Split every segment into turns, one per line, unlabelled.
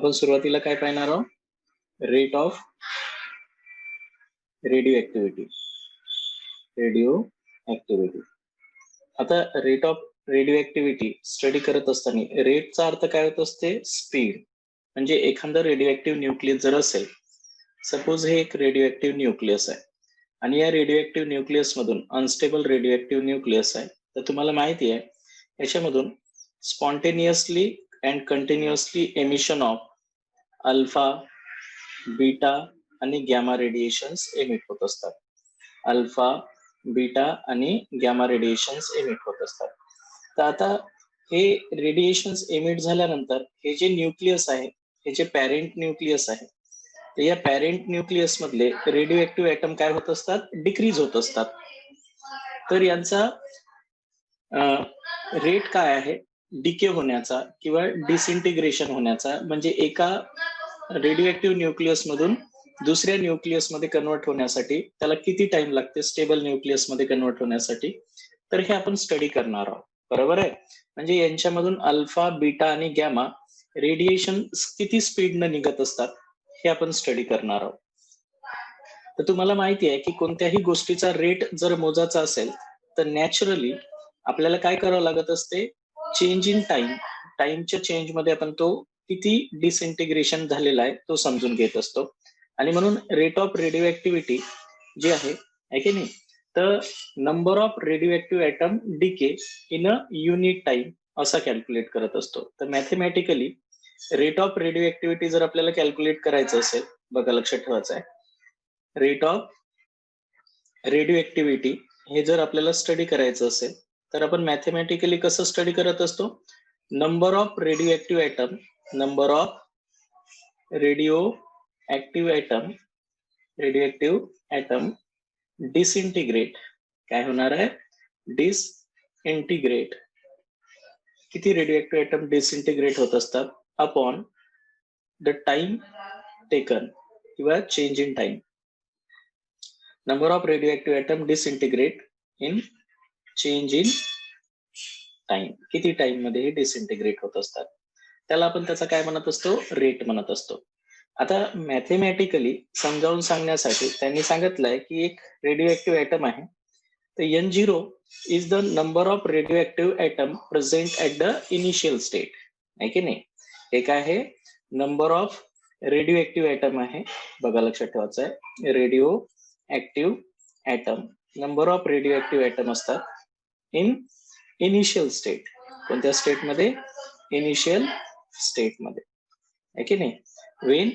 आपण सुरुवातीला काय पाहणार आहोत? Rate of radioactivity. आता rate of radioactivity study करत असताना रेटचा अर्थ काय होत असते? स्पीड. म्हणजे एखादं रेडिओ ऍक्टिव्ह न्यूक्लियस जर असेल, सपोज हे एक रेडिओ ऍक्टिव्ह न्यूक्लियस आहे आणि या रेडिओ ऍक्टिव्ह न्यूक्लियस मधून अनस्टेबल रेडिओ ऍक्टिव्ह न्यूक्लियस आहे, तर तुम्हाला माहिती आहे याच्यामधून spontaneously and continuously emission of alpha, beta आणि गॅमा रेडिएशन्स एमिट होत असतात. अल्फा, बीटा आणि गॅमा रेडिएशन्स एमिट होत असतात. तर आता हे रेडिएशन्स एमिट झाल्यानंतर हे जे न्यूक्लियस आहे, हे जे पॅरेंट न्यूक्लियस आहे, तर या पॅरेंट न्यूक्लियस मधले रेडिओ ऍक्टिव्ह ऍटम काय होत असतात? डिक्रीज होत असतात. तर यांचा रेट काय आहे डिके होण्याचा किंवा डिसइंटिग्रेशन होण्याचा? म्हणजे एका रेडिओ ऍक्टिव्ह न्यूक्लियस मधून दुसऱ्या न्यूक्लियस मध्ये कन्वर्ट होण्यासाठी त्याला किती टाइम लागते स्टेबल न्यूक्लियस मध्ये कन्वर्ट होण्यासाठी? तर हे आपण स्टडी करणार आहोत. बरोबर आहे. म्हणजे यांच्यामधून अल्फा, बीटा आणि गॅमा रेडिएशन किती स्पीडनं निघत असतात हे आपण स्टडी करणार आहोत. तर तुम्हाला माहिती आहे की कोणत्याही गोष्टीचा रेट जर मोजायचा असेल तर नॅचरली आपल्याला काय करावं लागत असते? चेंज इन टाइमच्या चेंज मध्ये आपण तो किती डिसइंटिग्रेशन झालेला आहे तो समजून घेत असतो. आणि म्हणून रेट ऑफ रेडिओ ऍक्टिव्हिटी जी आहे की नाही, तर number of radioactive atom decay in a unit time असा कॅल्क्युलेट करत असतो. तर mathematically rate of radio activity जर आपल्याला कॅल्क्युलेट करायचं असेल, बघा लक्षात ठेवायचं आहे, रेट ऑफ रेडिओ ऍक्टिव्हिटी हे जर आपल्याला स्टडी करायचं असेल तर आपण मॅथमॅटिकली कसं स्टडी करत असतो? Number of radioactive atom disintegrate. काय होणार आहे? डिसइंटिग्रेट. किती रेडिओ ऍक्टिव्ह ऍटम डिसइंटिग्रेट होत असतात अपॉन द टाइम टेकन किंवा change in time. Number of radioactive atom disintegrate in change in time. किती टाइम मध्ये हे डिसइंटिग्रेट होत असतात त्याला आपण त्याचा काय म्हणत असतो? रेट म्हणत असतो. आता मॅथमॅटिकली समजावून सांगण्यासाठी त्यांनी सांगितलंय की एक रेडिओ ऍक्टिव्ह ऍटम आहे, तर N0 is the number of radioactive atom present at the initial state. आहे की नाही? हे काय आहे? Number of radioactive atom आहे. बघा लक्षात ठेवायचं आहे, radioactive atom, number of radioactive atom असतात इन इनिशियल स्टेट. कोणत्या स्टेट मध्ये? इनिशियल स्टेट मध्ये. आहे की नाही? When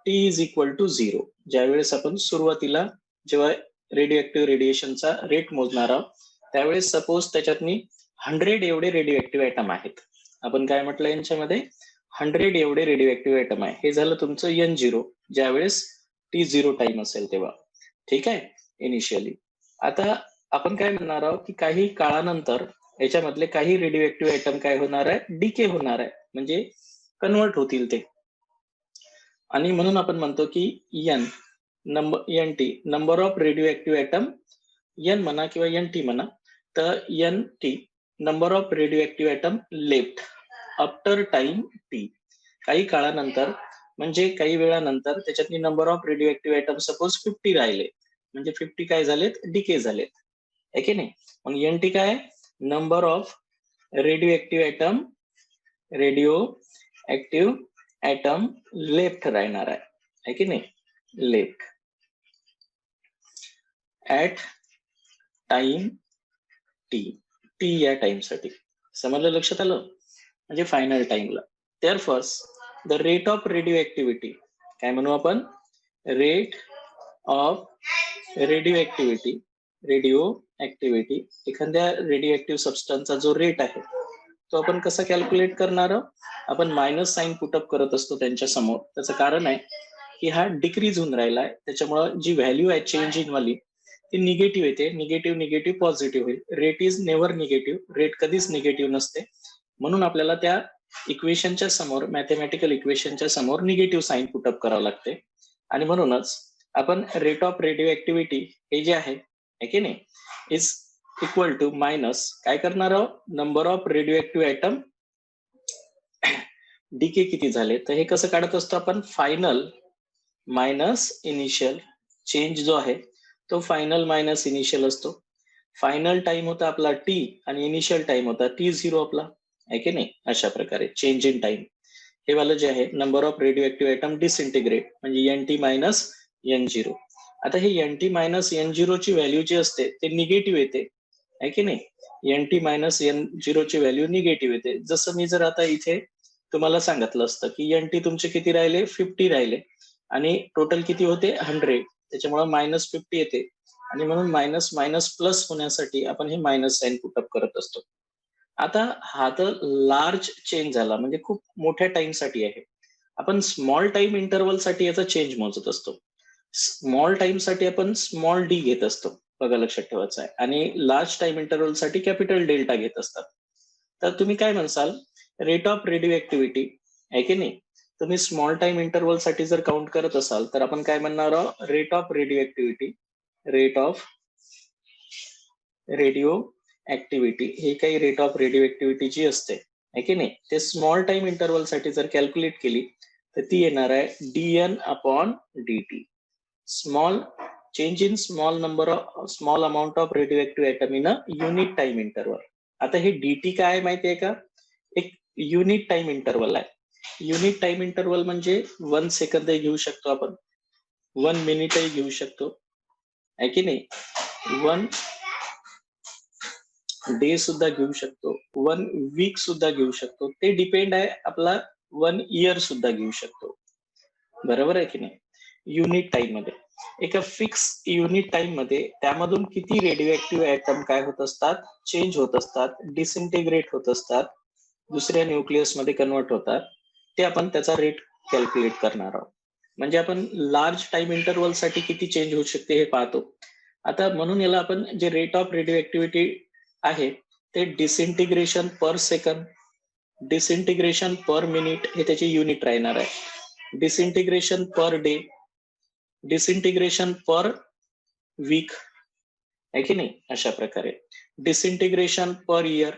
T is equal to 0. ज्यावेळेस आपण सुरुवातीला जेव्हा रेडिओ ऍक्टिव्ह रेडिएशनचा रेट मोजणार आहोत त्यावेळेस सपोज त्याच्यातनी 100 एवढे रेडिओ ऍक्टिव्ह ऍटम आहेत. आपण काय म्हटलं यांच्यामध्ये? 100 एवढे रेडिओ ऍक्टिव्ह ऍटम आहे. हे झालं तुमचं N0 ज्यावेळेस T0 टाइम असेल तेव्हा. ठीक आहे? इनिशियली. आता आपण काय म्हणणार आहोत की काही काळानंतर याच्यामधले काही रेडिओ ऍक्टिव्ह ऍटम काय होणार आहे? डिके होणार आहे, म्हणजे कन्वर्ट होतील ते. आणि म्हणून आपण म्हणतो की NT number of radioactive atom, N म्हणा किंवा NT म्हणा, तर NT number of radioactive atom left after time T. काही काळानंतर म्हणजे काही वेळानंतर त्याच्यातली number of radioactive atom suppose 50 राहिले, म्हणजे 50 काय झालेत? डिके झालेत. आहे की नाही? मग NT काय? Number of radioactive atom left राहणार आहे की नाही? लेफ्ट ऍट टाइम टी या टाइम साठी. समजलं? लक्षात आलं? म्हणजे फायनल टाइमला. Therefore the rate of radio activity, काय म्हणू आपण? रेट ऑफ रेडिओ ऍक्टिव्हिटी एखाद्या रेडिओ ऍक्टिव्ह सबस्टन्सचा जो रेट आहे तो आपण कसा कॅल्क्युलेट करणार आहोत? आपण मायनस साइन पुटअप करत असतो त्यांच्या समोर. त्याचं कारण आहे की हा डिक्रीज होऊन राहिला आहे, त्याच्यामुळे जी व्हॅल्यू आहे चेंज इन वाली ती निगेटिव्ह येते. निगेटिव्ह पॉझिटिव्ह होईल. Rate is never negative. Rate कधीच निगेटिव्ह नसते. म्हणून आपल्याला त्या इक्वेशनच्या समोर, मॅथमॅटिकल इक्वेशनच्या समोर निगेटिव्ह साइन पुटअप करावं लागते. आणि म्हणूनच आपण रेट ऑफ रेडिओ ऍक्टिव्हिटी हे जे आहे की नाही, इज इक्वल टू मायनस काय करणार आहोत? Number of radioactive atom decay किती झाले, तर हे कसं काढत असतो आपण, फायनल मायनस इनिशियल. चेंज जो आहे तो फायनल मायनस इनिशियल असतो. फायनल टाइम होता आपला टी आणि इनिशियल टाइम होता T0 आपला, आहे की नाही. अशा प्रकारे चेंज इन टाइम हे वाला जे आहे number of radioactive item disintegrate म्हणजे NT मायनस N0. आता हे NT मायनस N0 ची व्हॅल्यू जी असते ते निगेटिव्ह येते, आहे की नाही. NT मायनस N0 ची व्हॅल्यू निगेटिव्ह येते. जसं मी जर आता इथे तुम्हाला सांगितलं असतं की NT तुमचे किती राहिले, 50 राहिले आणि टोटल किती होते, 100, त्याच्यामुळे -50 येते आणि म्हणून मायनस मायनस प्लस होण्यासाठी आपण हे मायनस साइन पुटअप करत असतो. आता हा तर लार्ज चेंज झाला, म्हणजे खूप मोठ्या टाइम साठी आहे. आपण स्मॉल टाइम इंटरव्हल साठी याचा चेंज मोजत असतो. स्मॉल टाइम साठी आपण स्मॉल डी घेत असतो, बघा लक्षात ठेवायचं आहे. आणि लार्ज टाइम इंटरव्हल साठी कॅपिटल डेल्टा घेत असतात. तर तुम्ही काय म्हणसाल, रेट ऑफ रेडिओ ऍक्टिव्हिटी, आहे की नाही. तुम्ही स्मॉल टाइम इंटरव्हल साठी जर काउंट करत असाल तर आपण काय म्हणणार आहोत, rate of radioactivity. Rate of radioactivity ही काही रेट ऑफ रेडिओ ऍक्टिव्हिटी जी असते, आहे की नाही, ते स्मॉल टाइम इंटरव्हल साठी जर कॅल्क्युलेट केली तर ती येणार आहे DN upon DT. Small change in small number of small amount of radioactive item in a unit time interval. आता हे DT काय आहे माहितीये का, एक युनिट टाइम इंटरव्हल आहे. युनिट टाइम इंटरव्हल म्हणजे 1 सेकंदही घेऊ शकतो आपण, 1 मिनिटही घेऊ शकतो, आहे की नाही. 1 डे सुद्धा घेऊ शकतो, 1 वीक सुद्धा घेऊ शकतो. ते डिपेंड आहे आपला 1 इयर सुद्धा घेऊ शकतो, बरोबर आहे की नाही. युनिट टाइम मध्ये एका फिक्स युनिट टाइम मध्ये त्यामधून किती रेडिओ ऍक्टिव्ह आयटम काय होत असतात, चेंज होत असतात, डिसइंटिग्रेट होत असतात, दुसऱ्या न्यूक्लियस मध्ये कन्वर्ट होतात, ते आपण त्याचा रेट कॅल्क्युलेट करणार आहोत. म्हणजे आपण लार्ज टाइम इंटरव्हल साठी किती चेंज होऊ शकते हे पाहतो. आता म्हणून याला आपण जे रेट ऑफ रेडिओ ऍक्टिव्हिटी आहे ते डिसइंटिग्रेशन पर सेकंद, डिसइंटिग्रेशन पर मिनिट हे त्याचे युनिट राहणार आहे, डिसइंटिग्रेशन पर डे, डिसइंटिग्रेशन पर वीक, आहे की नाही. अशा प्रकारे डिसइंटिग्रेशन पर इयर,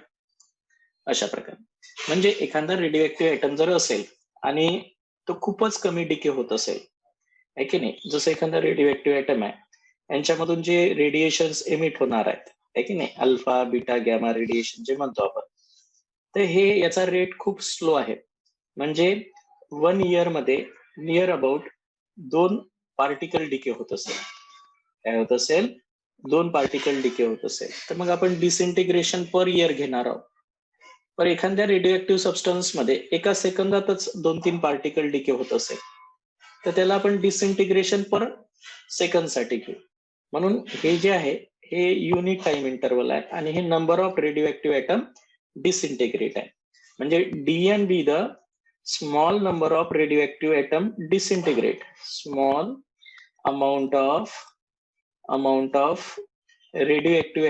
अशा प्रकारे. म्हणजे एखादा रेडिओ ऍक्टिव्ह आयटम जर असेल आणि तो खूपच कमी डिके होत असेल, आहे की नाही, जसं एखादा रेडिओ ऍक्टिव्ह आयटम आहे यांच्यामधून जे रेडिएशन्स एमिट होणार आहेत, आहे की नाही, अल्फा बीटा गॅमा रेडिएशन जे म्हणतो आपण, तर हे याचा रेट खूप स्लो आहे. म्हणजे 1 इयर मध्ये नियर अबाउट 2 पार्टिकल डिके होत असेल. काय होत असेल, 2 पार्टिकल डिके होत असेल. तर मग आपण डिसइंटिग्रेशन पर इयर घेणार आहोत. पण एखाद्या रेडिओ ऍक्टिव्ह सबस्टन्स मध्ये एका सेकंदातच 2-3 पार्टिकल डिके होत असेल तर त्याला आपण डिसइंटिग्रेशन पर सेकंद साठी घेऊ. म्हणून हे जे आहे हे युनिट टाइम इंटरव्हल आहे आणि हे number of radioactive item disintegrate आहे. म्हणजे DN be the small number of radioactive item disintegrate, small amount of radioactive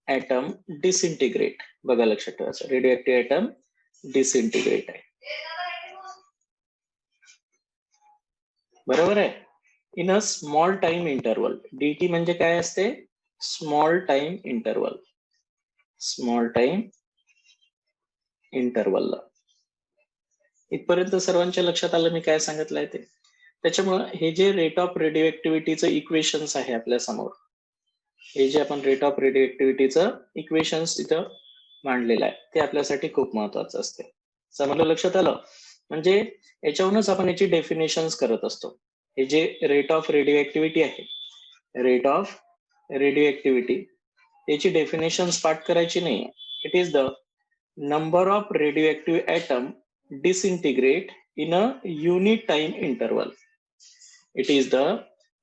atom disintegrate. बघा लक्षात ठेवायचं, रेडिओ ऍक्टिव्ह ऍटम डिसइंटिग्रेट आहे, बरोबर आहे. In a small time interval, DT म्हणजे काय असते, small time interval, small time interval. इथपर्यंत सर्वांच्या लक्षात आलं मी काय सांगितलंय ते. त्याच्यामुळं हे जे रेट ऑफ रेडिओ ऍक्टिव्हिटीचं इक्वेशन्स आहे आपल्या समोर, हे जे आपण रेट ऑफ रेडिओ ऍक्टिव्हिटीचं इक्वेशन्स इथं मांडलेलं आहे ते आपल्यासाठी खूप महत्वाचं असते. समजलं, लक्षात आलं. म्हणजे याच्यावरूनच आपण याची डेफिनेशन्स करत असतो. हे जे रेट ऑफ रेडिओ ऍक्टिव्हिटी आहे, रेट ऑफ रेडिओ ऍक्टिव्हिटी, याची डेफिनेशन्स पाठ करायची नाही. It is the number of radioactive atom disintegrate in a unit time interval. It is the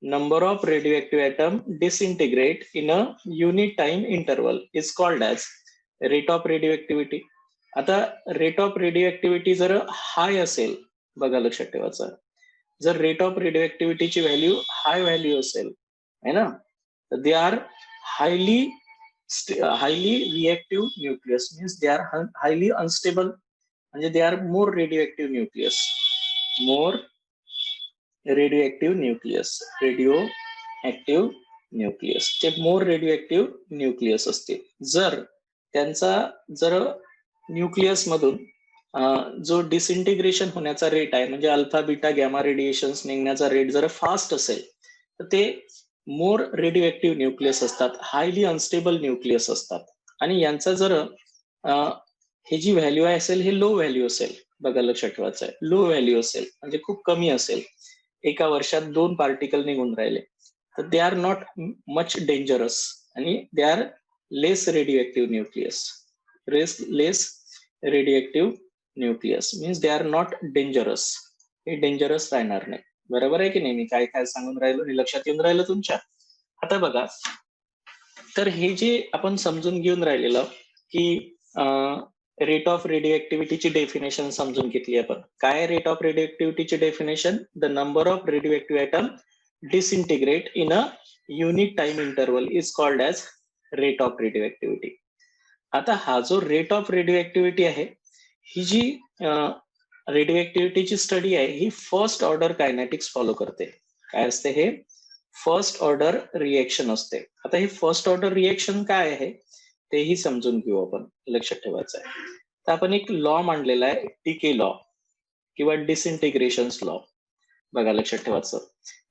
number of radioactive atom disintegrate in a unit time interval is called as rate of radioactivity. आता rate of radio जर हाय असेल, बघा लक्षात ठेवायचं, जर rate of radio value high value असेल, आहे ना, they are highly reactive nucleus, means they are highly unstable, म्हणजे they are more radioactive nucleus, more radioactive nucleus ते more radioactive nucleus असते. जर त्यांचा जर न्यूक्लियस मधून जो डिसइंटिग्रेशन होण्याचा रेट आहे म्हणजे अल्फा बीटा गॅमा रेडिएशन्स निघण्याचा रेट जर फास्ट असेल तर ते मोर रेडिओ ऍक्टिव्ह न्यूक्लियस असतात, हायली अनस्टेबल न्यूक्लियस असतात. आणि यांचा जर हे जी व्हॅल्यू असेल हे लो व्हॅल्यू असेल, बघा लक्षात ठेवायचं आहे, लो व्हॅल्यू असेल म्हणजे खूप कमी असेल, एका वर्षात 2 पार्टिकल निघून राहिले, तर they are not much dangerous आणि they are less radioactive nucleus. Less radioactive nucleus means they are not dangerous. हे डेंजरस राहणार नाही. बरोबर आहे की नाही? मी काय काय सांगून राहिलो हे लक्षात येऊन राहिलं तुमच्या? आता बघा, तर हे जे आपण समजून घेऊन राहिलेलं की रेट ऑफ रेडिओ ऍक्टिव्हिटीची डेफिनेशन समजून घेतली आपण. काय रेट ऑफ रेडिओ ऍक्टिव्हिटीची definition? The number of radioactive atom disintegrate in a unit time interval is called as rate of radioactivity. आता हा जो रेट ऑफ रेडिओ ऍक्टिव्हिटी आहे, ही जी रेडिओ ऍक्टिव्हिटीची स्टडी आहे ही फर्स्ट ऑर्डर कायनेटिक्स फॉलो करते. काय असते हे? फर्स्ट ऑर्डर रिएक्शन असते. आता हे फर्स्ट ऑर्डर रिएक्शन काय आहे तेही समजून घेऊ आपण, लक्षात ठेवायचं आहे. तर आपण एक लॉ मांडलेला आहे, डीके लॉ किंवा डिसइंटिग्रेशन्स लॉ. बघा लक्षात ठेवायचं.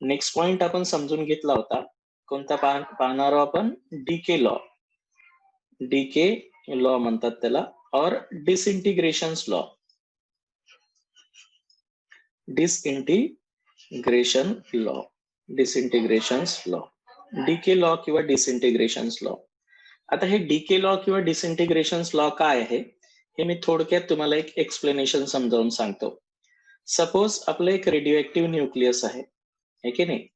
नेक्स्ट पॉइंट आपण समजून घेतला होता, कोणता पाहणार आपण? DK law. डीके लॉ म्हणतात त्याला, और disintegrations law. Disintegration law, disintegrations law, decay law किंवा डिसइंटिग्रेशन्स लॉ. आता हे डीके लॉ किंवा डिसइंटिग्रेशन्स लॉ काय आहे हे मी थोडक्यात तुम्हाला एक एक्सप्लेनेशन समजावून सांगतो. सपोज आपलं एक रेडिओ ऍक्टिव्ह न्यूक्लियस आहे की नाही?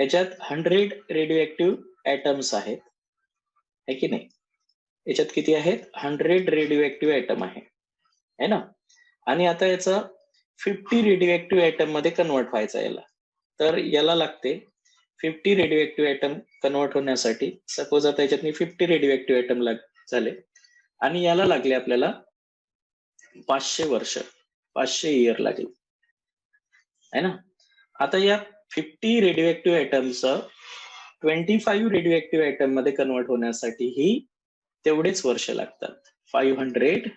याच्यात 100 रेडिओ ऍक्टिव्ह ऍटम्स आहेत, है की नाही? याच्यात किती आहेत? 100 रेडिओ ऍक्टिव्ह ऍटम आहे ना? आणि आता याचा 50 रेडिओ ऍक्टिव्ह ऍटम मध्ये कन्वर्ट व्हायचा याला, तर याला लागते 50 रेडिओ ऍक्टिव्ह ऍटम कन्वर्ट होण्यासाठी. सपोज आता याच्यात 50 रेडिओ ऍक्टिव्ह ऍटम झाले आणि याला लागले आपल्याला 500 वर्ष, 500 इयर लागले, है ना? आता या 50 रेडिओ ऍक्टिव्ह ऍटमचं 25 रेडिओ ऍक्टिव्ह ऍटम मध्ये कन्वर्ट होण्यासाठी ही तेवढेच वर्ष लागतात, 500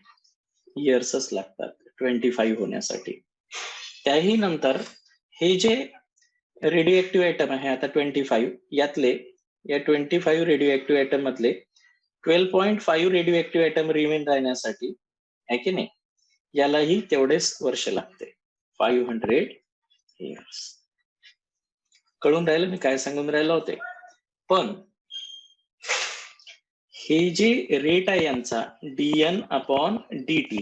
इयर्सच लागतात 25 होण्यासाठी. त्याही नंतर हे जे रेडिओ ऍक्टिव्ह ऍटम आहे आता 25, यातले या 25 रेडिओ ऍक्टिव्ह ऍटम मधले 12.5 रेडिओ ऍक्टिव्ह ऍटम रिमेन राहण्यासाठी, है की नाही, यालाही तेवढेच वर्ष लागते, 500 इयर्स. कळून राहिलं मी काय सांगून राहिलो होते? पण हे जे रेट आहे यांचा dn अपॉन dt,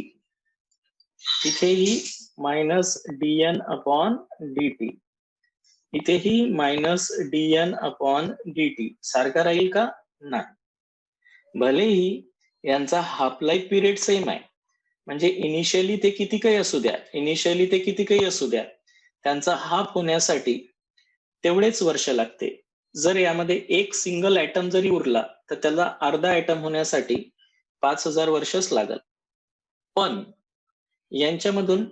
इथेही मायनस dn अपॉन dt, इथेही मायनस dn अपॉन dt सारखा राहील का? नाही. भलेही यांचा हाफ लाईफ पिरियड सेम आहे, म्हणजे इनिशियली ते किती काही असू द्या, त्यांचा हाफ होण्यासाठी तेवढेच वर्ष लागते. जर यामध्ये एक सिंगल ऍटम जरी उरला तर त्याला अर्धा ऍटम होण्यासाठी 5000 वर्षच लागल. पण यांच्यामधून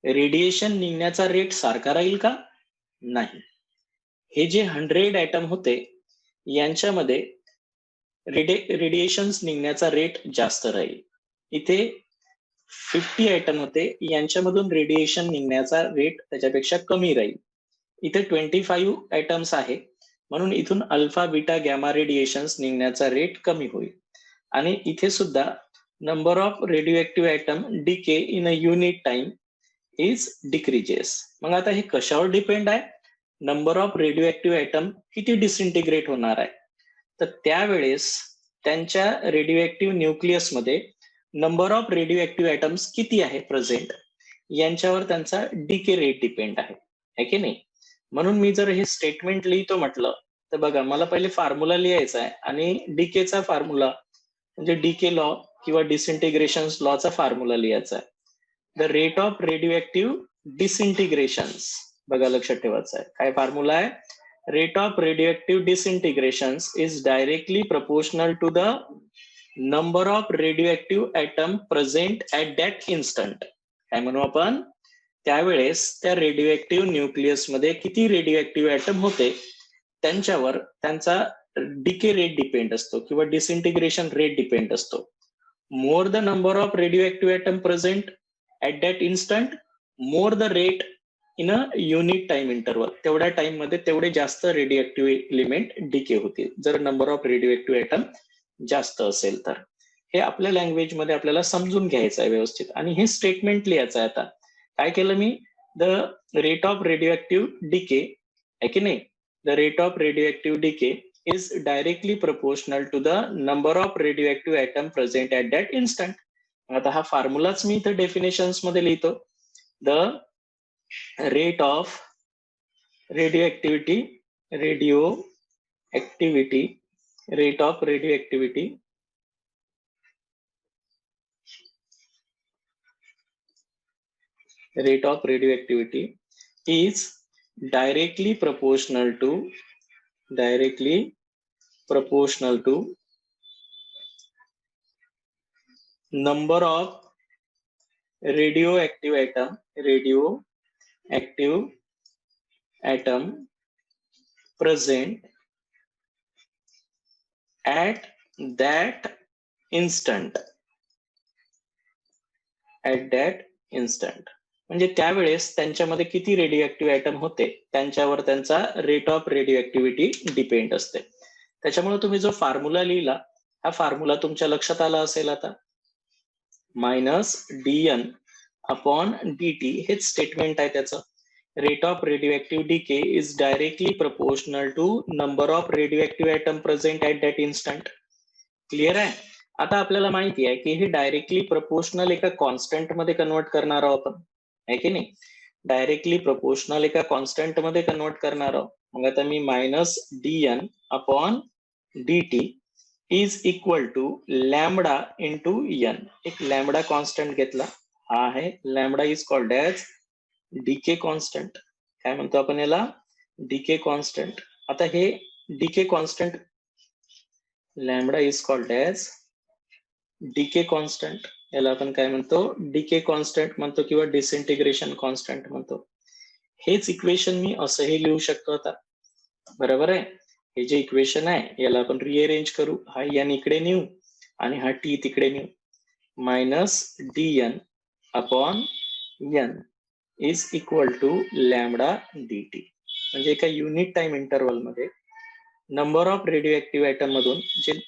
रेडिएशन निघण्याचा रेट सारखा राहील का? नाही. हे जे 100 ऍटम होते यांच्यामध्ये रेडिएशन निघण्याचा रेट जास्त राहील. इथे 50 ऍटम होते यांच्यामधून रेडिएशन निघण्याचा रेट त्याच्यापेक्षा कमी राहील. इथे 25 ऍटम्स आहे म्हणून इथून अल्फा बीटा गॅमा रेडिएशन्स निघण्याचा रेट कमी होईल. आणि इथे सुद्धा number of radioactive atom decay in a unit time is decreases. मग आता हे कशावर डिपेंड आहे? Number of radioactive atom किती डिसइंटिग्रेट होणार आहे, तर त्यावेळेस त्यांच्या रेडिओ ऍक्टिव्ह न्यूक्लियस मध्ये number of radioactive atoms किती आहे प्रेझेंट, यांच्यावर त्यांचा डीके रेट डिपेंड आहे की नाही? म्हणून मी जर हे स्टेटमेंट लिहितो म्हटलं तर बघा, मला पहिले फॉर्म्युला लिहायचा आहे आणि डीकेचा फॉर्म्युला म्हणजे डीके लॉ किंवा डिसइंटिग्रेशन लॉचा फॉर्म्युला लिहायचा आहे. The rate of radioactive disintegrations, बघा लक्षात ठेवायचं आहे. काय फॉर्म्युला आहे? Rate of radioactive disintegrations is directly proportional to the number of radioactive atom present at that instant. काय म्हणू आपण? त्यावेळेस त्या रेडिओ ऍक्टिव्ह न्यूक्लियस मध्ये किती रेडिओ ऍक्टिव्ह ऍटम होते त्यांच्यावर त्यांचा डीके रेट डिपेंड असतो किंवा डिसइंटिग्रेशन रेट डिपेंड असतो. more the number of radioactive atom present at that instant, more the rate in a unit time interval. तेवढ्या टाइम मध्ये तेवढे जास्त रेडिओएक्टिव्ह एलिमेंट डिके होतील जर नंबर ऑफ रेडिओएक्टिव्ह एटम जास्त असेल तर. हे आपल्या लँग्वेज मध्ये आपल्याला समजून घ्यायचं आहे व्यवस्थित आणि हे स्टेटमेंट लिहायचं आहे. आता काय केलं मी, the rate of radioactive decay आहे की नाही, the rate of radioactive decay is directly proportional to the number of radioactive atom present at that instant. आता हा फॉर्म्युलाच मी इथे डेफिनेशन्स मध्ये लिहितो. The rate of radioactivity rate of radio activity is directly proportional to number of radioactive atom present at that instant. म्हणजे त्यावेळेस त्यांच्यामध्ये किती radioactive atom होते त्यांच्यावर त्यांचा रेट ऑफ रेडिओएक्टिव्हिटी डिपेंड असते. त्याच्यामुळे तुम्ही जो फॉर्म्युला लिहिला हा फॉर्म्युला तुमच्या लक्षात आला असेल. आता -dn अपॉन dt हेच स्टेटमेंट आहे त्याचं. Rate of radioactive decay is directly proportional to number of radioactive atom present at that instant. Clear आहे. आता आपल्याला माहिती आहे की हे डायरेक्टली प्रोपोर्शनल एका कॉन्स्टंट मध्ये कन्वर्ट करणार आहोत आपण, आहे की नाही. डायरेक्टली प्रोपोर्शनल एका कॉन्स्टंट मध्ये कन्वर्ट करणार आहोत. मग आता मी -dn upon dt is equal to lambda into n. एक लॅमडा कॉन्स्टंट घेतला, हा आहे lambda is called as decay constant. काय म्हणतो आपण याला, डीके कॉन्स्टंट. आता हे decay constant lambda is called as decay constant, याला आपण काय म्हणतो, डीके कॉन्स्टंट म्हणतो किंवा डिसइंटिग्रेशन कॉन्स्टंट म्हणतो. हेच इक्वेशन मी असंही लिहू शकतो आता, बरोबर आहे. हे जे इक्वेशन आहे याला आपण रिअरेंज करू, हा n इकडे नेऊ आणि हा t तिकडे नेऊ. -dn upon n is equal to lambda dt. म्हणजे एका युनिट टाइम इंटरवल मध्ये नंबर ऑफ रेडिओएक्टिव्ह ऍटम मधून जे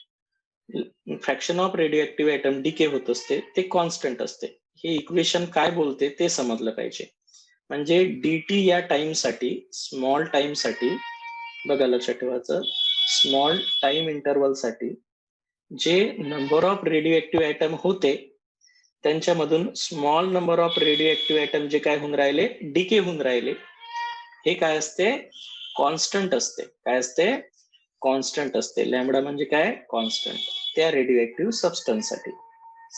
fraction of radioactive atom decay होत असते ते कॉन्स्टंट असते. हे इक्वेशन काय बोलते ते समजलं पाहिजे. म्हणजे dt या टाइम साठी, स्मॉल टाइम साठी, बघा लक्षात ठेवायचं, स्मॉल टाइम इंटरवल साठी जे नंबर ऑफ रेडिओएक्टिव्ह ऍटम होते त्यांच्यामधून small number of radioactive atom जे काय होऊन राहिले, डिके होऊन राहिले, हे काय असते, कॉन्स्टंट असते. काय असते, कॉन्स्टंट असते. लॅमडा म्हणजे काय, कॉन्स्टंट, त्या रेडिओएक्टिव्ह सबस्टन्स साठी.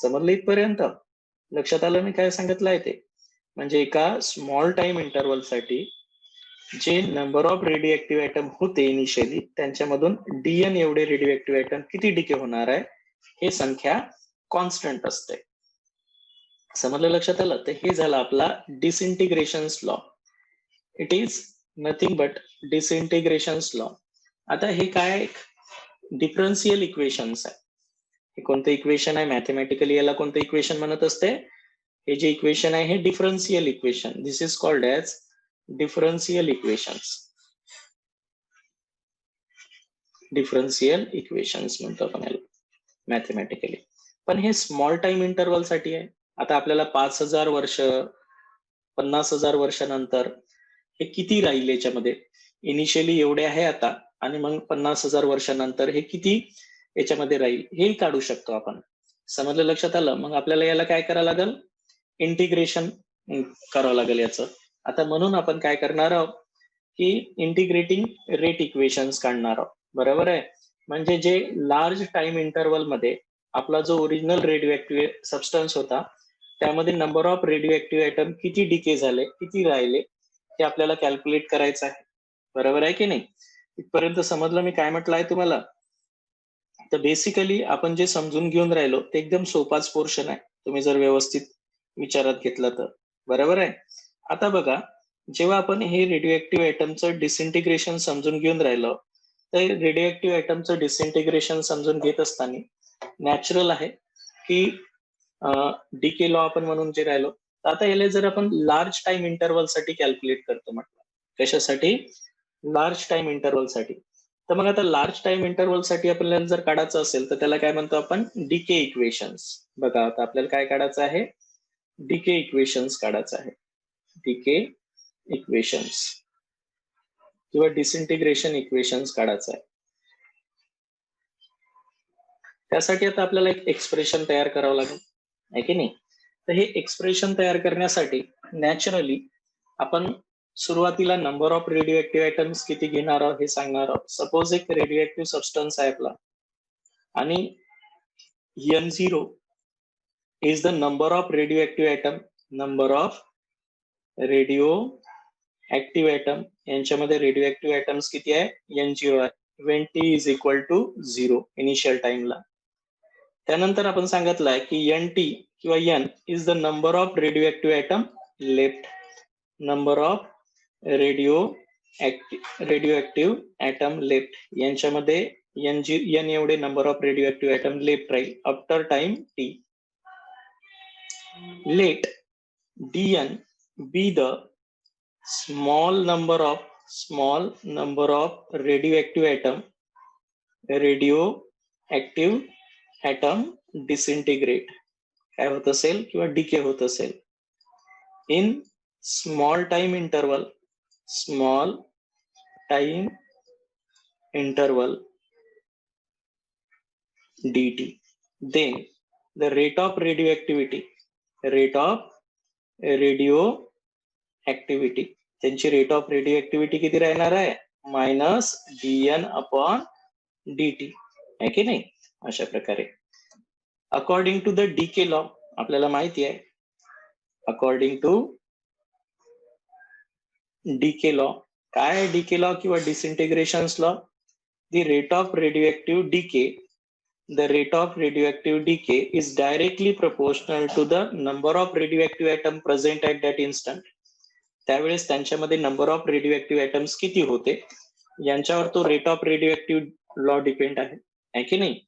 समजलं इथपर्यंत? लक्षात आलं मी काय सांगितलं आहे ते. म्हणजे एका स्मॉल टाइम इंटरवल साठी जे नंबर ऑफ रेडिओएक्टिव्ह ऍटम होते इनिशियली त्यांच्यामधून dn एवढे रेडिओएक्टिव्ह ऍटम किती डिके होणार आहे हे संख्या कॉन्स्टंट असते. समजलं, लक्षात आलं? तर हे झालं आपला disintegrations law. It is nothing but disintegrations law. आता हे काय, डिफरन्शियल इक्वेशन्स आहे. हे कोणतं इक्वेशन आहे, मॅथमॅटिकली याला कोणतं इक्वेशन म्हणत असते, हे जे इक्वेशन आहे हे differential equation. This is called as differential equations. Differential equations म्हणतो आपण याला मॅथमॅटिकली. पण हे स्मॉल टाइम इंटरवल साठी आहे. आता आपल्याला 5000 वर्ष, 50,000 वर्षानंतर हे किती राहील याच्यामध्ये, इनिशियली एवढे आहे आता आणि मग 50,000 वर्षानंतर हे किती याच्यामध्ये राहील हे काढू शकतो आपण. समजलं, लक्षात आलं? मग आपल्याला याला काय करावं लागेल, इंटिग्रेशन करावं लागेल याचं. आता म्हणून आपण काय करणार आहोत की इंटिग्रेटिंग रेट इक्वेशन्स काढणार आहोत, बरोबर आहे. म्हणजे जे लार्ज टाइम इंटरवल मध्ये आपला जो ओरिजिनल रेडिओएक्टिव्ह सबस्टन्स होता त्यामध्ये नंबर ऑफ रेडिओएक्टिव्ह ऍटम किती डिके झाले, किती राहिले हे आपल्याला कॅल्क्युलेट करायचं आहे, बरोबर आहे की नाही. इथपर्यंत समजलं मी काय म्हटलं आहे तुम्हाला? तर बेसिकली आपण जे समजून घेऊन राहिलो ते एकदम सोपाच पोर्शन आहे, तुम्ही जर व्यवस्थित विचारात घेतलं तर, बरोबर आहे. आता बघा, जेव्हा आपण हे रेडिओएक्टिव्ह ऍटमचं डिसइंटिग्रेशन समजून घेऊन राहिलो तर रेडिओएक्टिव्ह ऍटमचं डिसइंटिग्रेशन समजून घेत असताना नॅचरल आहे की डीके लॉ आपण म्हणून जे राहिलो, आता याला जर आपण लार्ज टाइम इंटरवल साठी कॅल्क्युलेट करतो म्हटलं, कशासाठी? लार्ज टाइम इंटरवल साठी. तर मग आता लार्ज टाइम इंटरवल साठी आपल्याला जर काढायचं असेल तर त्याला काय म्हणतो आपण? Decay equations. बघा आता आपल्याला काय काढायचं आहे? डीके इक्वेशन्स काढायचं आहे. डीके इक्वेशन्स किंवा डिसइंटिग्रेशन इक्वेशन्स काढायचं आहे. त्यासाठी आता आपल्याला एक एक्सप्रेशन तयार करावं लागेल, आहे की नाही? तर हे एक्सप्रेशन तयार करण्यासाठी नॅचरली आपण सुरुवातीला number of radioactive atoms किती घेणार आहोत हे सांगणार आहोत. सपोज एक रेडिओ ऍक्टिव्ह सबस्टन्स आहे आपला आणि N0 is the number of radioactive item. Number of radioactive item यांच्यामध्ये रेडिओ ऍक्टिव्ह आयटम्स किती आहे? N0 आहे. when t is equal to 0 initial टाइमला. त्यानंतर आपण सांगितलंय की NT किंवा N is the number of radioactive atom left. Number of radioactive atom left यांच्यामध्ये N एवढे number of radioactive atom left राहील after time t. Let dn be the small number of radioactive atom disintegrate काय होत असेल किंवा decay होत असेल in small time interval dt. Then the rate of radioactivity त्यांची rate of radio activity किती राहणार आहे? मायनस dn अपॉन dt, आहे की नाही? अशा प्रकारे according to the decay law आपल्याला माहिती आहे, अकॉर्डिंग टू डीके लॉ काय? डीके लॉ किंवा disintegration law, the rate of radioactive decay is directly proportional to the number of radioactive item present at that instant. त्यावेळेस त्यांच्यामध्ये number of radioactive atoms किती होते यांच्यावर तो rate of radioactive law depend आहे की नाही?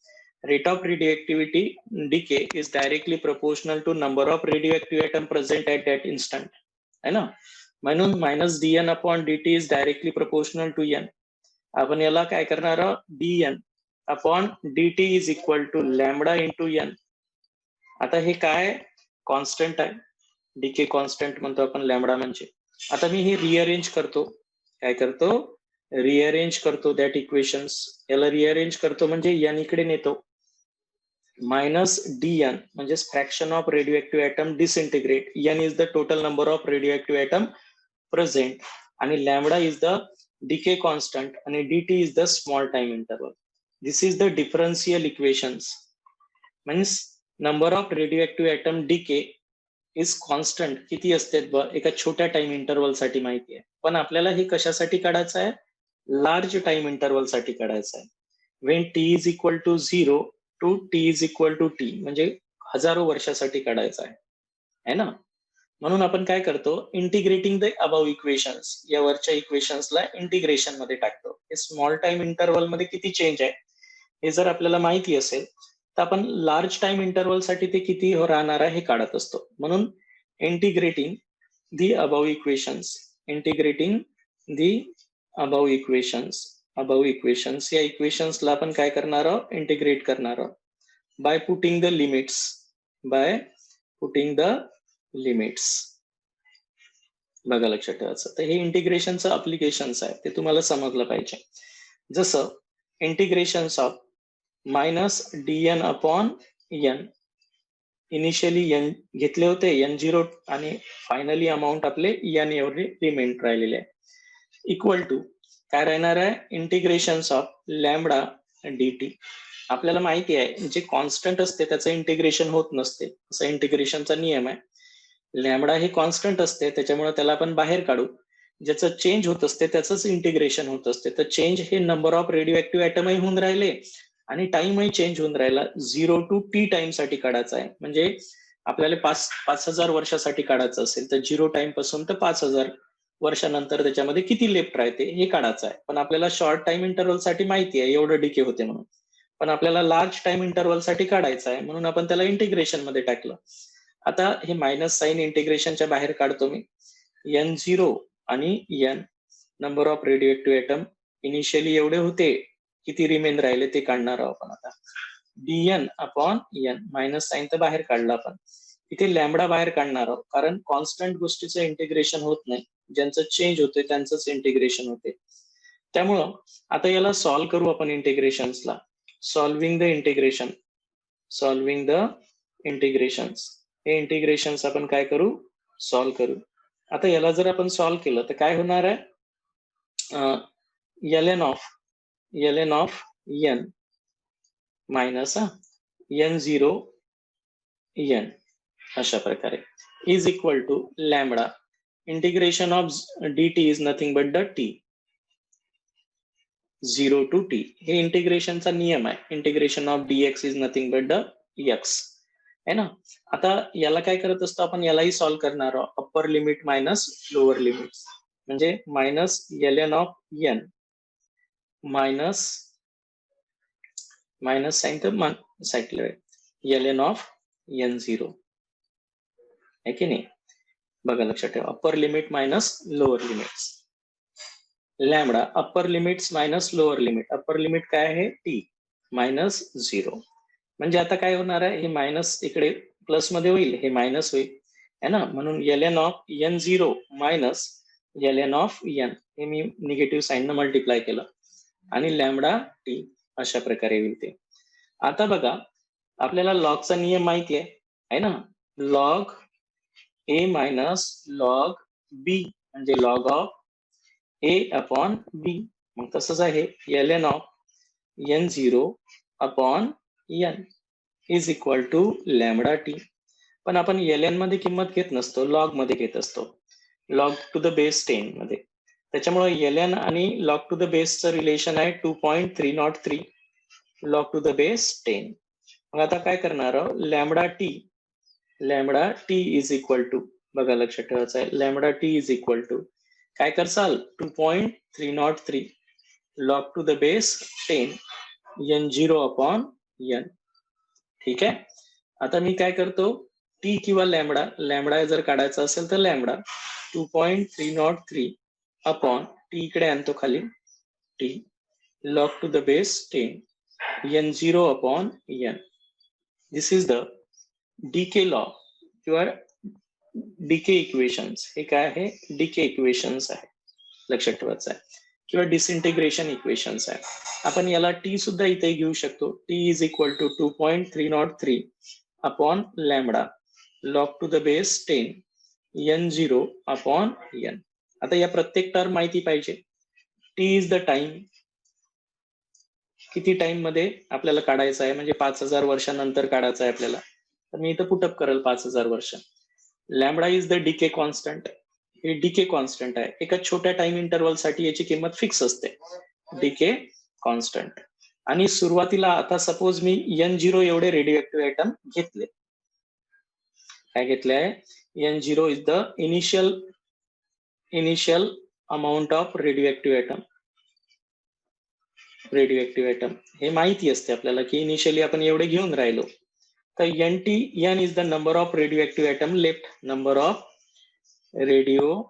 Rate of radioactivity decay is directly proportional to number of radioactive item present at that instant, है ना? म्हणून minus dn upon dt is directly proportional to n. आपण याला काय करणार आहोत? dn upon dt is equal to lambda into n. आता हे काय? कॉन्स्टंट आहे, डीके कॉन्स्टंट म्हणतो आपण लॅमडा म्हणजे. आता मी हे रिअरेंज करतो, काय करतो? रिअरेंज करतो दॅट इक्वेशन्स. याला रिअरेंज करतो म्हणजे n इकडे नेतो. मायनस dn म्हणजे fraction of radioactive item disintegrate. n is the total number of radioactive item present आणि lambda is the decay constant आणि dt is the small time interval. This is the differential equations. Means number of radioactive item decay is constant किती असते एका छोट्या time interval साठी माहिती आहे, पण आपल्याला हे कशासाठी काढायचं आहे? लार्ज टाइम इंटरवल साठी काढायचं आहे. When t is equal to 0 to t is equal to t म्हणजे हजारो वर्षासाठी काढायचं आहे ना? म्हणून आपण काय करतो? इंटिग्रेटिंग द अबाव इक्वेशन्स, या वरच्या इक्वेशन्सला इंटिग्रेशन मध्ये टाकतो. हे स्मॉल टाइम इंटरवल मध्ये किती चेंज आहे हे जर आपल्याला माहिती असेल तर आपण लार्ज टाइम इंटरवल साठी ते किती राहणार आहे हे काढत असतो. म्हणून इंटिग्रेटिंग दी अबाव इक्वेशन्स या इक्वेशन्सला आपण काय करणार आहोत? इंटिग्रेट करणार आहोत बाय पुटिंग द लिमिट्स. बघा लक्षात ठेवायचं. तर हे इंटिग्रेशनचं अप्लिकेशन्स आहे, ते तुम्हाला समजलं पाहिजे. जसं integrations of minus dn upon n, initially n घेतले होते N0 आणि फायनली अमाऊंट आपले n एवढे रिमेंट राहिलेले आहे. इक्वल टू काय राहणार आहे? इंटिग्रेशन्स ऑफ लॅमडा dt. आपल्याला माहिती आहे जे कॉन्स्टंट असते त्याचं इंटिग्रेशन होत नसते, असा इंटिग्रेशनचा नियम आहे. लॅमडा हे कॉन्स्टंट असते त्याच्यामुळे त्याला आपण बाहेर काढू. ज्याचं चेंज होत असते त्याचंच इंटिग्रेशन होत असते. तर चेंज हे नंबर ऑफ रेडिओ ऍक्टिव्ह आयटमही होऊन राहिले आणि टाइमही चेंज होऊन राहिला. 0 टू t टाइम साठी काढायचा आहे. म्हणजे आपल्याला 5,000 वर्षासाठी काढायचं असेल तर 0 टाइम पासून तर 5,000 वर्षानंतर त्याच्यामध्ये किती लेफ्ट राहते हे काढायचं आहे. पण आपल्याला शॉर्ट टाइम इंटरव्हल साठी माहिती आहे एवढं डीके होते म्हणून. पण आपल्याला लार्ज टाइम इंटरव्हल साठी काढायचा आहे, म्हणून आपण त्याला इंटिग्रेशन मध्ये टाकलं. आता हे मायनस साइन इंटिग्रेशनच्या बाहेर काढतो मी. N0 आणि N number of radioactive atom initially एवढे होते, किती रिमेन राहिले ते काढणार आहोत आपण आता. dn upon n minus sign तर बाहेर काढला आपण. इथे लॅम्बडा बाहेर काढणार आहोत, कारण कॉन्स्टंट गोष्टीचं इंटिग्रेशन होत नाही, ज्यांचं चेंज होते त्यांचंच इंटिग्रेशन होते. त्यामुळं आता याला सॉल्व्ह करू आपण इंटिग्रेशन्सला. Solving the integration, solving the integrations. हे इंटिग्रेशन्स आपण काय करू, सॉल्व्ह करू. आता याला जर आपण सॉल्व्ह केलं तर काय होणार आहे, ln of n minus n0 n अशा प्रकारे is equal to lambda. Integration of dt is nothing but the t 0 to t. हे इंटिग्रेशनचा नियम आहे. Integration of dx is nothing but the x है ना. आता याला काय करत असतो आपण, यालाही सॉल्व्ह करणार आहोत. Upper limit minus lower limit, म्हणजे minus ln of n minus minus sign तर साईडला ln ऑफ n0 आहे की नाही. बघा लक्षात ठेवा, upper limit minus lower limits. Lambda upper limits minus lower limit. Upper limit काय आहे t मायनस 0. म्हणजे आता काय होणार आहे, हे मायनस इकडे प्लस मध्ये होईल, हे मायनस होईल है ना. म्हणून ln of n0 minus ln of n हे मी निगेटिव्ह साईन न मल्टिप्लाय केलं आणि लॅम्बडा t अशा प्रकारे होईल ते. आता बघा आपल्याला लॉगचा नियम माहिती आहे ना. Log a minus log b म्हणजे log of a upon b. मग तसंच आहे ln of n0 upon n is equal to lambda t. पण आपण ln मध्ये किंमत घेत नसतो, लॉग मध्ये घेत असतो, लॉग टू द बेस 10 मध्ये. त्याच्यामुळे ln आणि लॉग टू द बेसचं रिलेशन आहे 2.303 लॉग टू द बेस 10. मग आता काय करणार आहोत, lambda t is equal to, बघा लक्षात ठेवायचं आहे, lambda t is equal to काय करसाल 2.303 log to the base 10 n0 upon n. ठीक आहे. आता मी काय करतो, t किंवा लॅम्बडा जर काढायचा असेल तर लॅम्बडा 2.303 अपॉन t इकडे आणतो खाली t log to the base 10 n0 upon n. This is the decay law किंवा decay equations. हे काय आहे, decay equations आहे, लक्षात ठेवायचं आहे, किंवा डिसइंटिग्रेशन इक्वेशन्स आहे. आपण याला t सुद्धा इथे घेऊ शकतो. t is equal to 2.303 upon lambda log to the base 10 n0 upon n. आता या प्रत्येक टर्म माहिती पाहिजे. t इज द टाइम, किती टाइम मध्ये आपल्याला काढायचं आहे, म्हणजे 5000 वर्षानंतर काढायचं आहे आपल्याला, तर मी इथं पुटअप करेल 5000 वर्ष. Lambda is the decay constant. हे डिके कॉन्स्टंट आहे. एका छोट्या टाइम इंटरव्हल साठी याची किंमत फिक्स असते, डिके कॉन्स्टंट. आणि सुरुवातीला आता सपोज मी n0 एवढे रेडिओ ऍक्टिव्ह आयटम घेतले. काय घेतले आहे, n0 is the initial amount of radioactive item. हे माहिती असते आपल्याला की इनिशियली आपण एवढे घेऊन राहिलो. तर n is the number of radioactive atom left, number of radio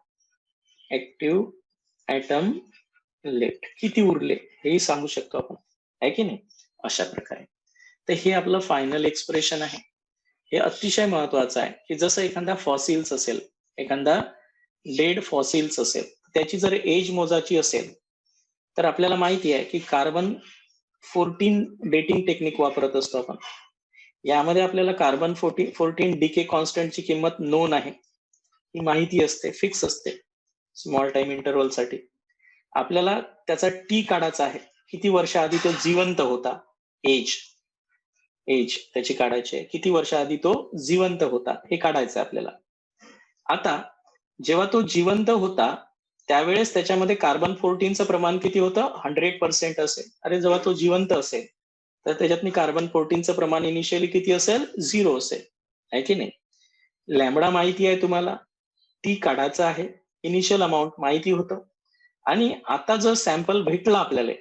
active atom left, किती उरले हेही सांगू शकतो आपण, आहे की नाही, अशा प्रकारे. तर हे आपलं फायनल एक्सप्रेशन आहे. हे अतिशय महत्वाचं आहे की जसं एखादा फॉसिल्स असेल, एखादा डेड फॉसिल्स असेल, त्याची जर एज मोजायची असेल तर आपल्याला माहिती आहे की कार्बन 14 डेटिंग टेक्निक वापरत असतो आपण. यामध्ये आपल्याला कार्बन 14 डिके कॉन्स्टंटची किंमत नोन आहे, ही माहिती असते, फिक्स असते स्मॉल टाइम इंटरव्हल साठी. आपल्याला त्याचा टी काढायचा आहे, किती वर्ष आधी तो जिवंत होता, एज त्याची काढायची आहे, किती वर्ष आधी तो जिवंत होता हे काढायचं आहे आपल्याला. आता जेव्हा तो जिवंत होता त्यावेळेस त्याच्यामध्ये कार्बन 14चं प्रमाण किती होतं, 100% असेल. अरे जेव्हा तो जिवंत असेल तर त्याच्यात कार्बन 14चं प्रमाण इनिशियली किती असेल, 0 असेल, आहे की नाही. लॅम्बडा माहिती आहे तुम्हाला, टी काढायचं आहे, इनिशियल अमाऊंट माहिती होतं. आणि आता जर सॅम्पल भेटलं आपल्याला,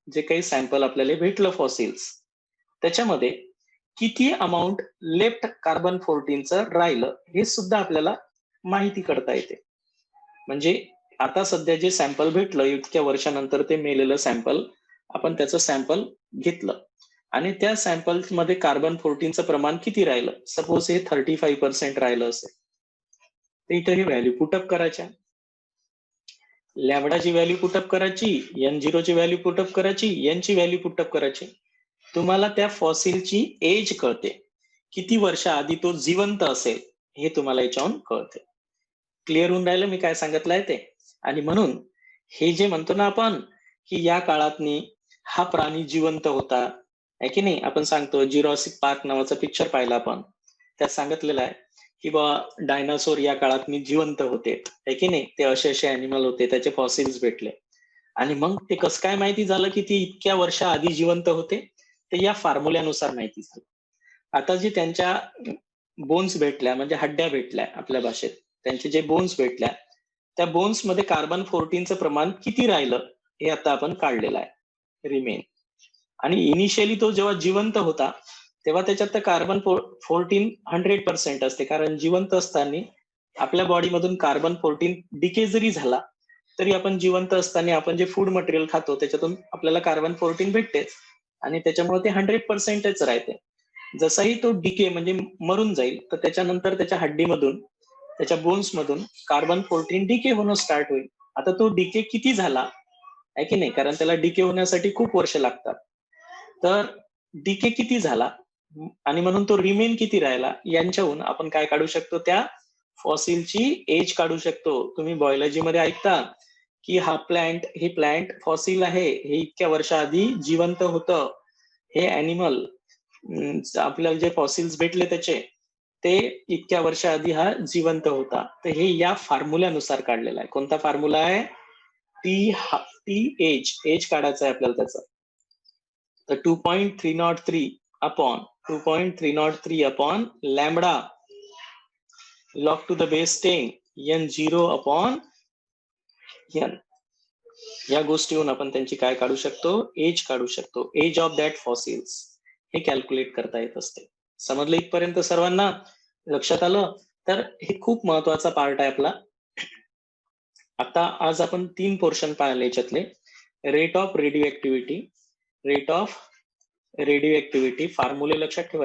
जे काही सॅम्पल आपल्याला भेटलं फॉसिल्स, त्याच्यामध्ये किती अमाऊंट लेफ्ट कार्बन 14चं राहिलं हे सुद्धा आपल्याला माहिती करता येते. म्हणजे आता सध्या जे सॅम्पल भेटलं इतक्या वर्षानंतर ते मेलेलं सॅम्पल, आपण त्याचं सॅम्पल घेतलं आणि त्या सॅम्पल मध्ये कार्बन 14चं प्रमाण किती राहिलं, सपोज हे 35% राहिलं असेल, तर इथे ही व्हॅल्यू पुटअप करायच्या. लॅम्बडाची व्हॅल्यू पुटअप करायची, N0 ची व्हॅल्यू पुटअप करायची, N ची व्हॅल्यू पुटअप करायची. तुम्हाला त्या फॉसिलची एज कळते, किती वर्ष आधी तो जिवंत असेल हे तुम्हाला याच्यावरून कळते. क्लिअर होऊन राहिलं मी काय सांगितलंय ते. आणि म्हणून हे जे म्हणतो ना आपण की या काळातनी हा प्राणी जिवंत होता, आहे की नाही. आपण सांगतो जुरासिक पार्क नावाचा पिक्चर पाहिला आपण, त्यात सांगितलेलं आहे की बा डायनासोर या काळात जिवंत होते, आहे की नाही. ते असे अॅनिमल होते, त्याचे फॉसिल्स भेटले. आणि मग ते कसं काय माहिती झालं की ते इतक्या वर्ष आधी जिवंत होते, ते या फॉर्म्युल्यानुसार माहिती झालं. आता जे त्यांच्या बोन्स भेटल्या म्हणजे हड्ड्या भेटल्या आपल्या भाषेत, त्यांचे जे बोन्स भेटल्या त्या बोन्स मध्ये कार्बन 14चं प्रमाण किती राहिलं हे आता आपण काढलेलं आहे, रिमेन. आणि इनिशियली तो जेव्हा जिवंत होता तेव्हा त्याच्यात कार्बन 14 100% असते, कारण जिवंत असताना आपल्या बॉडीमधून कार्बन 14 डिके जरी झाला तरी आपण जिवंत असताना आपण जे फूड मटेरियल खातो त्याच्यातून आपल्याला कार्बन 14 भेटतेच आणि त्याच्यामुळे ते 100%च राहते. जसाही तो डिके म्हणजे मरून जाईल तर त्याच्यानंतर त्याच्या हड्डीमधून त्याच्या बोन्स मधून कार्बन 14 डिके होणं स्टार्ट होईल. आता तो डिके किती झाला आहे की नाही, कारण त्याला डिके होण्यासाठी खूप वर्ष लागतात. तर डिके किती झाला आणि म्हणून तो रिमेन किती राहिला यांच्याहून आपण काय काढू शकतो, त्या फॉसिलची एज काढू शकतो. तुम्ही बायोलॉजी मध्ये ऐकता की हा प्लांट, हे प्लांट फॉसिल आहे, हे इतक्या वर्षाआधी जिवंत होतं. हे अॅनिमल आपल्याला जे फॉसिल्स भेटले त्याचे ते इतक्या वर्षाआधी हा जिवंत होता. तर हे या फॉर्म्युल्यानुसार काढलेला आहे. कोणता फॉर्म्युला आहे? टी एज काढायचा आहे आपल्याला त्याचा. तर 2.303 upon 2.303 upon lambda log to the base 10 N0 upon N. या गोष्टीहून आपण त्यांची काय काढू शकतो, एज काढू शकतो. एज ऑफ दॅट फॉसिल्स हे कॅल्क्युलेट करता येत असते. समजलं इथपर्यंत सर्वांना? लक्षात आलं? तर हे खूप महत्वाचा पार्ट आहे आपला. आता आज आपण 3 पोर्शन पाहिले याच्यातले. रेट ऑफ रेडिओ ऍक्टिव्हिटी, फॉर्म्युले लक्षात ठेवा.